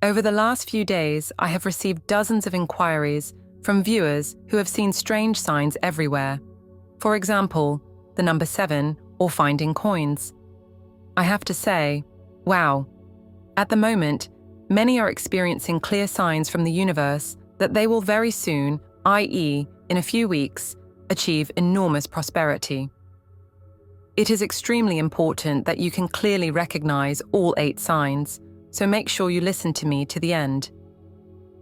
Over the last few days, I have received dozens of inquiries from viewers who have seen strange signs everywhere. For example, the number 7 or finding coins. I have to say, wow. At the moment, many are experiencing clear signs from the universe that they will very soon, i.e., in a few weeks, achieve enormous prosperity. It is extremely important that you can clearly recognize all 8 signs, so make sure you listen to me to the end.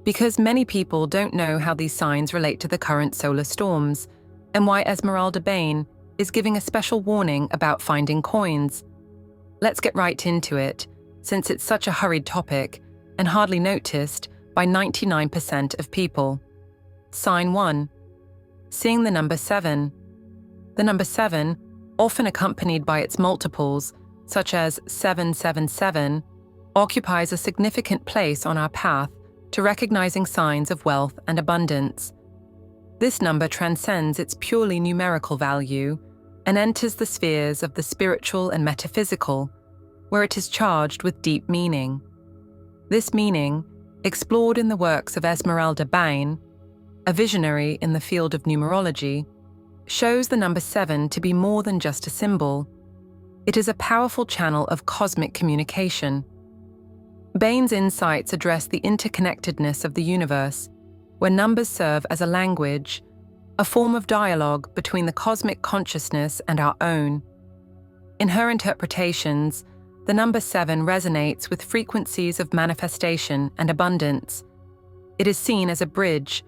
Because many people don't know how these signs relate to the current solar storms, and why Esmeralda Bain is giving a special warning about finding coins. Let's get right into it, since it's such a hurried topic and hardly noticed by 99% of people. Sign 1. Seeing the number 7. The number 7, often accompanied by its multiples, such as 777, occupies a significant place on our path to recognizing signs of wealth and abundance. This number transcends its purely numerical value and enters the spheres of the spiritual and metaphysical, where it is charged with deep meaning. This meaning, explored in the works of Esmeralda Bain, a visionary in the field of numerology, shows the number 7 to be more than just a symbol. It is a powerful channel of cosmic communication. Bain's insights address the interconnectedness of the universe, where numbers serve as a language, a form of dialogue between the cosmic consciousness and our own. In her interpretations, the number 7 resonates with frequencies of manifestation and abundance. It is seen as a bridge,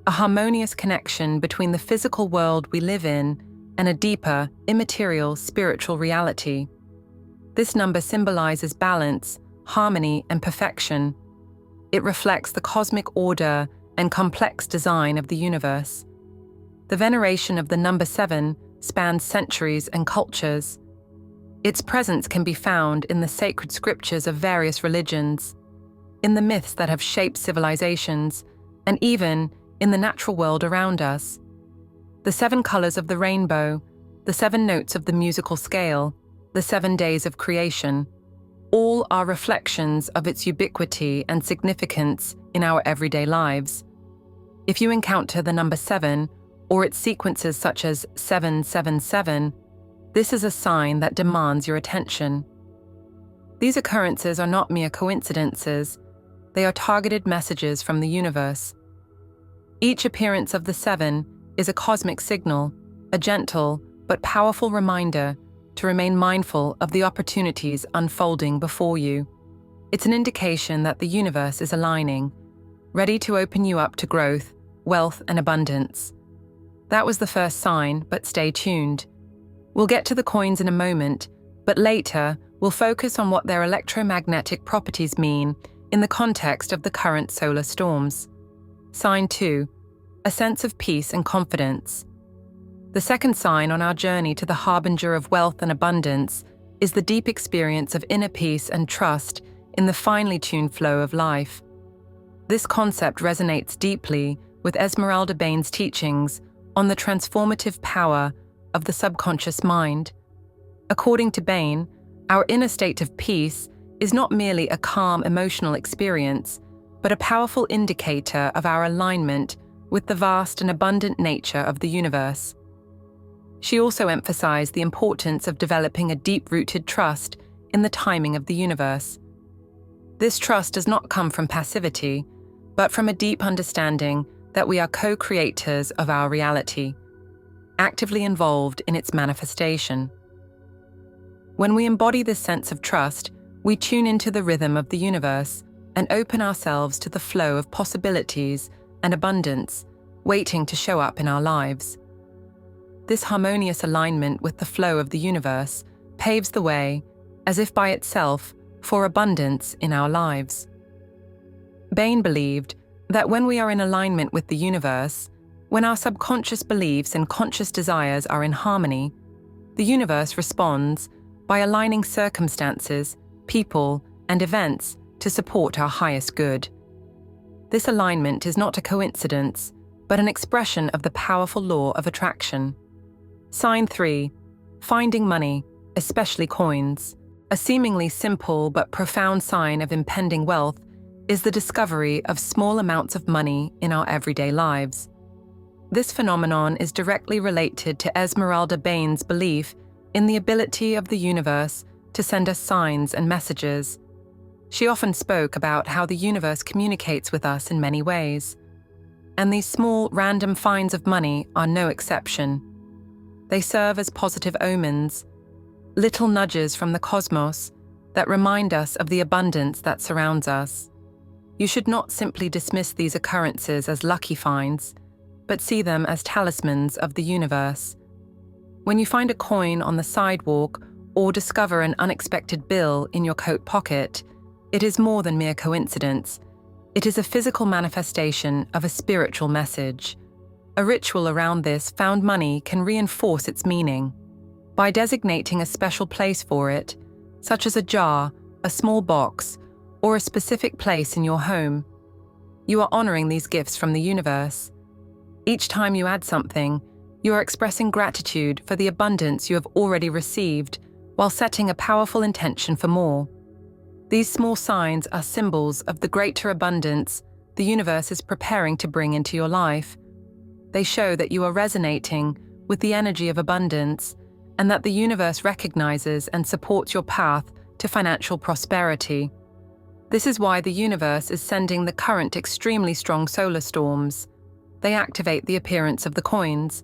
a harmonious connection between the physical world we live in and a deeper, immaterial spiritual reality. This number symbolizes balance, harmony, and perfection. It reflects the cosmic order and complex design of the universe. The veneration of the number 7 spans centuries and cultures. Its presence can be found in the sacred scriptures of various religions, in the myths that have shaped civilizations, and even in the natural world around us. The 7 colors of the rainbow, the 7 notes of the musical scale, the 7 days of creation, all are reflections of its ubiquity and significance in our everyday lives. If you encounter the number 7, or its sequences such as 777, this is a sign that demands your attention. These occurrences are not mere coincidences, they are targeted messages from the universe. Each appearance of the 7 is a cosmic signal, a gentle but powerful reminder to remain mindful of the opportunities unfolding before you. It's an indication that the universe is aligning, ready to open you up to growth, wealth, and abundance. That was the first sign, but stay tuned. We'll get to the coins in a moment, but later we'll focus on what their electromagnetic properties mean in the context of the current solar storms. Sign 2. A sense of peace and confidence. The second sign on our journey to the harbinger of wealth and abundance is the deep experience of inner peace and trust in the finely tuned flow of life. This concept resonates deeply with Esmeralda Bain's teachings on the transformative power of the subconscious mind. According to Bain, our inner state of peace is not merely a calm emotional experience, but a powerful indicator of our alignment with the vast and abundant nature of the universe. She also emphasized the importance of developing a deep-rooted trust in the timing of the universe. This trust does not come from passivity, but from a deep understanding that we are co-creators of our reality, actively involved in its manifestation. When we embody this sense of trust, we tune into the rhythm of the universe and open ourselves to the flow of possibilities and abundance waiting to show up in our lives. This harmonious alignment with the flow of the universe paves the way, as if by itself, for abundance in our lives. Bain believed that when we are in alignment with the universe, when our subconscious beliefs and conscious desires are in harmony, the universe responds by aligning circumstances, people, and events to support our highest good. This alignment is not a coincidence, but an expression of the powerful law of attraction. Sign 3. Finding money, especially coins. A seemingly simple but profound sign of impending wealth is the discovery of small amounts of money in our everyday lives. This phenomenon is directly related to Esmeralda Bain's belief in the ability of the universe to send us signs and messages. She often spoke about how the universe communicates with us in many ways, and these small, random finds of money are no exception. They serve as positive omens, little nudges from the cosmos that remind us of the abundance that surrounds us. You should not simply dismiss these occurrences as lucky finds, but see them as talismans of the universe. When you find a coin on the sidewalk or discover an unexpected bill in your coat pocket, it is more than mere coincidence. It is a physical manifestation of a spiritual message. A ritual around this found money can reinforce its meaning. By designating a special place for it, such as a jar, a small box, or a specific place in your home, you are honoring these gifts from the universe. Each time you add something, you are expressing gratitude for the abundance you have already received, while setting a powerful intention for more. These small signs are symbols of the greater abundance the universe is preparing to bring into your life. They show that you are resonating with the energy of abundance and that the universe recognizes and supports your path to financial prosperity. This is why the universe is sending the current extremely strong solar storms. They activate the appearance of the coins.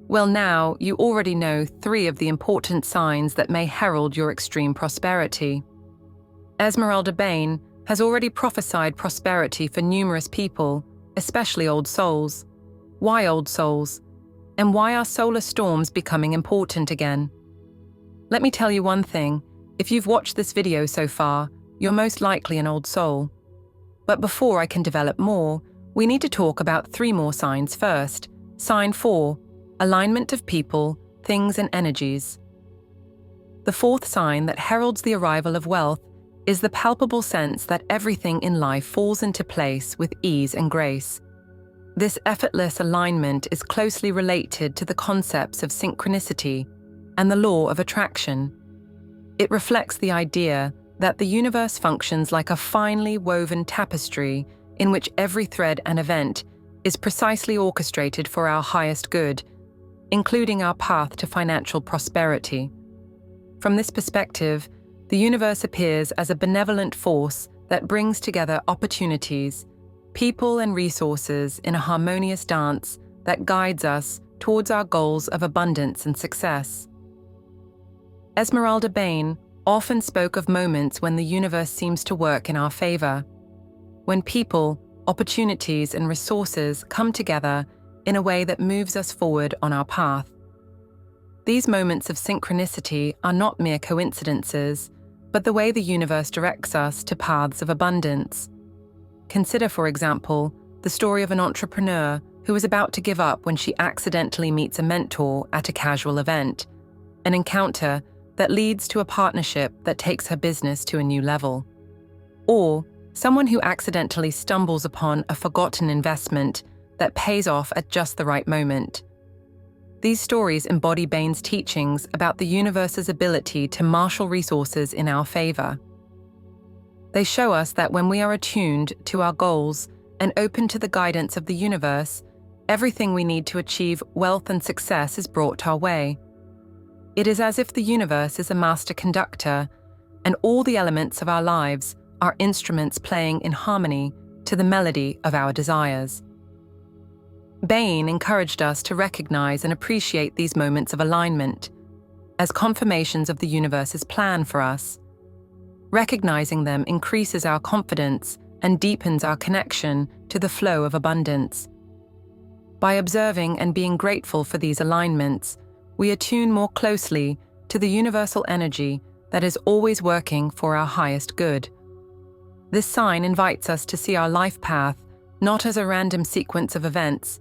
Well, now you already know 3 of the important signs that may herald your extreme prosperity. Esmeralda Bain has already prophesied prosperity for numerous people, especially old souls. Why old souls? And why are solar storms becoming important again? Let me tell you one thing. If you've watched this video so far, you're most likely an old soul. But before I can develop more, we need to talk about 3 more signs first. Sign 4, alignment of people, things and energies. The 4th sign that heralds the arrival of wealth is the palpable sense that everything in life falls into place with ease and grace. This effortless alignment is closely related to the concepts of synchronicity and the law of attraction. It reflects the idea that the universe functions like a finely woven tapestry in which every thread and event is precisely orchestrated for our highest good, including our path to financial prosperity. From this perspective, the universe appears as a benevolent force that brings together opportunities, people and resources in a harmonious dance that guides us towards our goals of abundance and success. Esmeralda Bain often spoke of moments when the universe seems to work in our favor, when people, opportunities, and resources come together in a way that moves us forward on our path. These moments of synchronicity are not mere coincidences, but the way the universe directs us to paths of abundance. Consider, for example, the story of an entrepreneur who is about to give up when she accidentally meets a mentor at a casual event, an encounter that leads to a partnership that takes her business to a new level. Or someone who accidentally stumbles upon a forgotten investment that pays off at just the right moment. These stories embody Bain's teachings about the universe's ability to marshal resources in our favor. They show us that when we are attuned to our goals and open to the guidance of the universe, everything we need to achieve wealth and success is brought our way. It is as if the universe is a master conductor, and all the elements of our lives are instruments playing in harmony to the melody of our desires. Bain encouraged us to recognize and appreciate these moments of alignment as confirmations of the universe's plan for us. Recognizing them increases our confidence and deepens our connection to the flow of abundance. By observing and being grateful for these alignments, we attune more closely to the universal energy that is always working for our highest good. This sign invites us to see our life path not as a random sequence of events,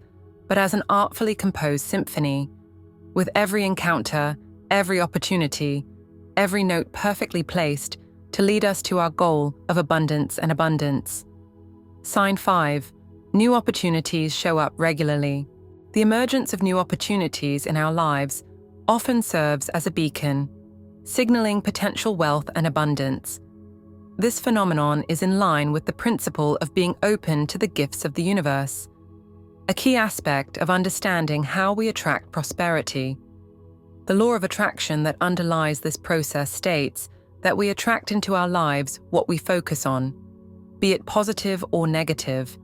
but as an artfully composed symphony, with every encounter, every opportunity, every note perfectly placed to lead us to our goal of abundance and abundance. Sign 5. New opportunities show up regularly. The emergence of new opportunities in our lives often serves as a beacon, signaling potential wealth and abundance. This phenomenon is in line with the principle of being open to the gifts of the universe, a key aspect of understanding how we attract prosperity. The law of attraction that underlies this process states that we attract into our lives what we focus on, be it positive or negative.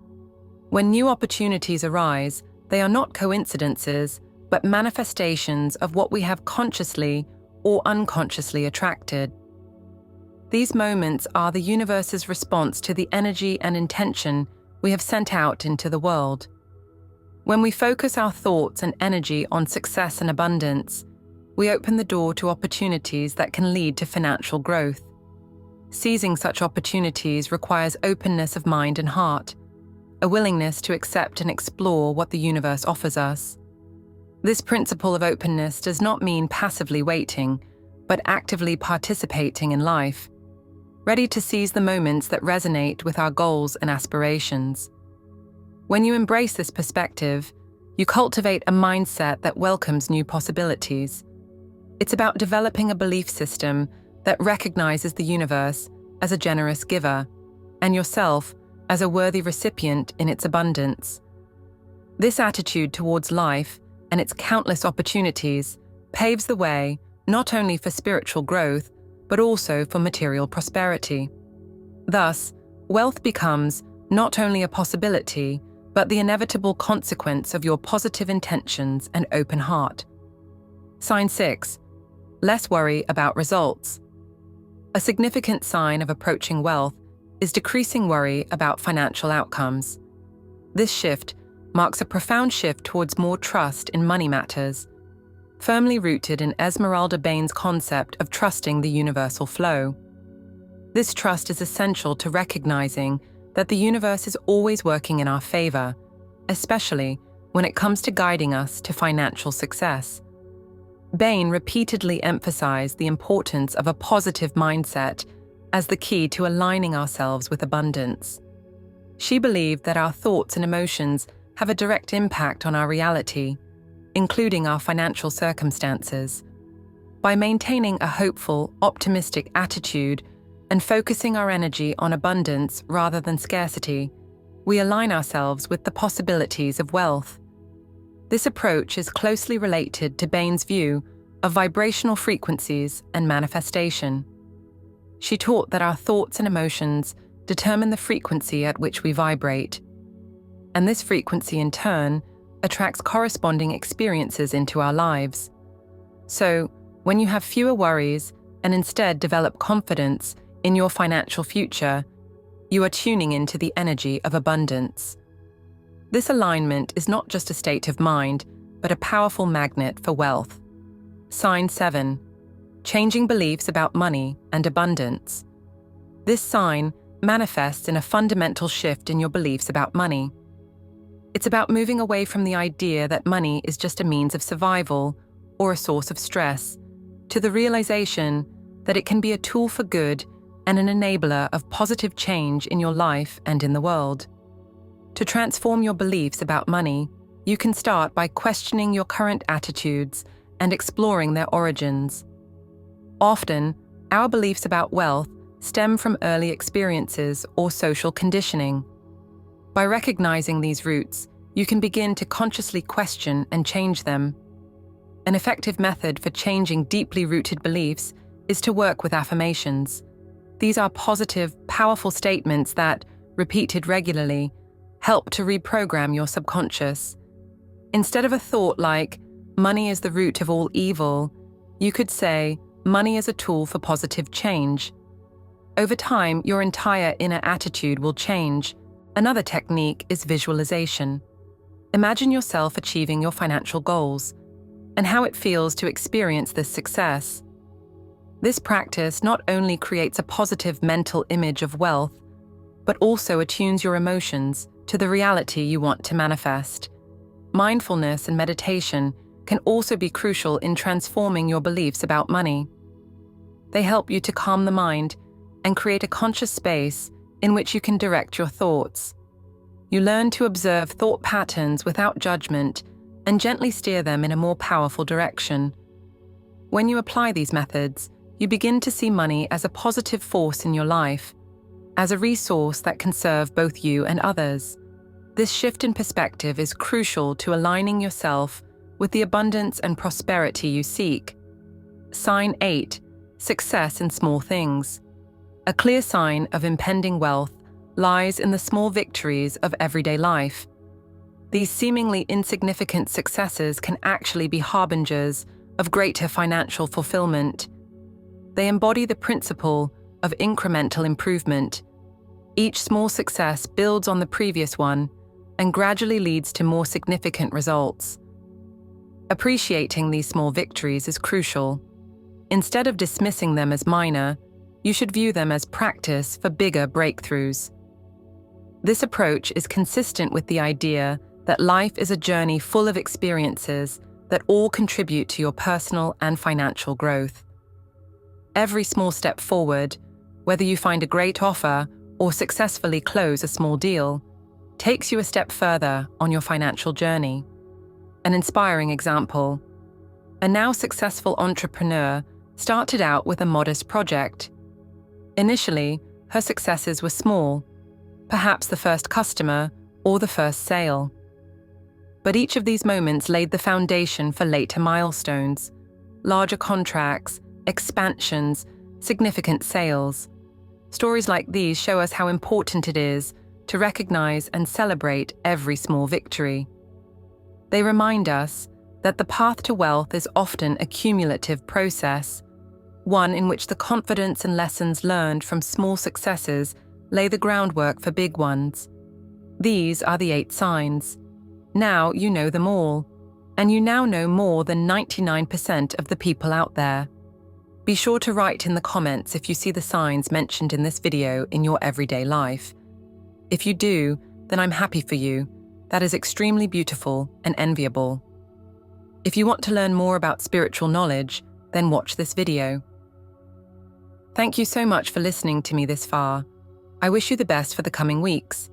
When new opportunities arise, they are not coincidences, but manifestations of what we have consciously or unconsciously attracted. These moments are the universe's response to the energy and intention we have sent out into the world. When we focus our thoughts and energy on success and abundance, we open the door to opportunities that can lead to financial growth. Seizing such opportunities requires openness of mind and heart, a willingness to accept and explore what the universe offers us. This principle of openness does not mean passively waiting, but actively participating in life, ready to seize the moments that resonate with our goals and aspirations. When you embrace this perspective, you cultivate a mindset that welcomes new possibilities. It's about developing a belief system that recognizes the universe as a generous giver and yourself as a worthy recipient in its abundance. This attitude towards life and its countless opportunities paves the way not only for spiritual growth, but also for material prosperity. Thus, wealth becomes not only a possibility, but the inevitable consequence of your positive intentions and open heart. Sign 6. Less worry about results. A significant sign of approaching wealth is decreasing worry about financial outcomes. This shift marks a profound shift towards more trust in money matters, firmly rooted in Esmeralda Bain's concept of trusting the universal flow. This trust is essential to recognizing that the universe is always working in our favor, especially when it comes to guiding us to financial success. Bain repeatedly emphasized the importance of a positive mindset as the key to aligning ourselves with abundance. She believed that our thoughts and emotions have a direct impact on our reality, including our financial circumstances. By maintaining a hopeful, optimistic attitude and focusing our energy on abundance rather than scarcity, we align ourselves with the possibilities of wealth. This approach is closely related to Bain's view of vibrational frequencies and manifestation. She taught that our thoughts and emotions determine the frequency at which we vibrate, and this frequency in turn attracts corresponding experiences into our lives. So, when you have fewer worries and instead develop confidence in your financial future, you are tuning into the energy of abundance. This alignment is not just a state of mind, but a powerful magnet for wealth. Sign 7. Changing beliefs about money and abundance. This sign manifests in a fundamental shift in your beliefs about money. It's about moving away from the idea that money is just a means of survival or a source of stress, to the realization that it can be a tool for good and an enabler of positive change in your life and in the world. To transform your beliefs about money, you can start by questioning your current attitudes and exploring their origins. Often, our beliefs about wealth stem from early experiences or social conditioning. By recognizing these roots, you can begin to consciously question and change them. An effective method for changing deeply rooted beliefs is to work with affirmations. These are positive, powerful statements that, repeated regularly, help to reprogram your subconscious. Instead of a thought like, "Money is the root of all evil," you could say, "Money is a tool for positive change." Over time, your entire inner attitude will change. Another technique is visualization. Imagine yourself achieving your financial goals and how it feels to experience this success. This practice not only creates a positive mental image of wealth, but also attunes your emotions to the reality you want to manifest. Mindfulness and meditation can also be crucial in transforming your beliefs about money. They help you to calm the mind and create a conscious space in which you can direct your thoughts. You learn to observe thought patterns without judgment and gently steer them in a more powerful direction. When you apply these methods, you begin to see money as a positive force in your life, as a resource that can serve both you and others. This shift in perspective is crucial to aligning yourself with the abundance and prosperity you seek. Sign 8. Success in small things. A clear sign of impending wealth lies in the small victories of everyday life. These seemingly insignificant successes can actually be harbingers of greater financial fulfillment. They embody the principle of incremental improvement. Each small success builds on the previous one and gradually leads to more significant results. Appreciating these small victories is crucial. Instead of dismissing them as minor, you should view them as practice for bigger breakthroughs. This approach is consistent with the idea that life is a journey full of experiences that all contribute to your personal and financial growth. Every small step forward, whether you find a great offer or successfully close a small deal, takes you a step further on your financial journey. An inspiring example: a now successful entrepreneur started out with a modest project. Initially, her successes were small, perhaps the first customer or the first sale. But each of these moments laid the foundation for later milestones, larger contracts, expansions, significant sales. Stories like these show us how important it is to recognize and celebrate every small victory. They remind us that the path to wealth is often a cumulative process, one in which the confidence and lessons learned from small successes lay the groundwork for big ones. These are the 8 signs. Now you know them all, and you now know more than 99% of the people out there. Be sure to write in the comments if you see the signs mentioned in this video in your everyday life. If you do, then I'm happy for you. That is extremely beautiful and enviable. If you want to learn more about spiritual knowledge, then watch this video. Thank you so much for listening to me this far. I wish you the best for the coming weeks.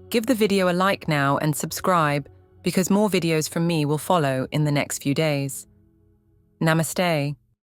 Give the video a like now and subscribe, because more videos from me will follow in the next few days. Namaste.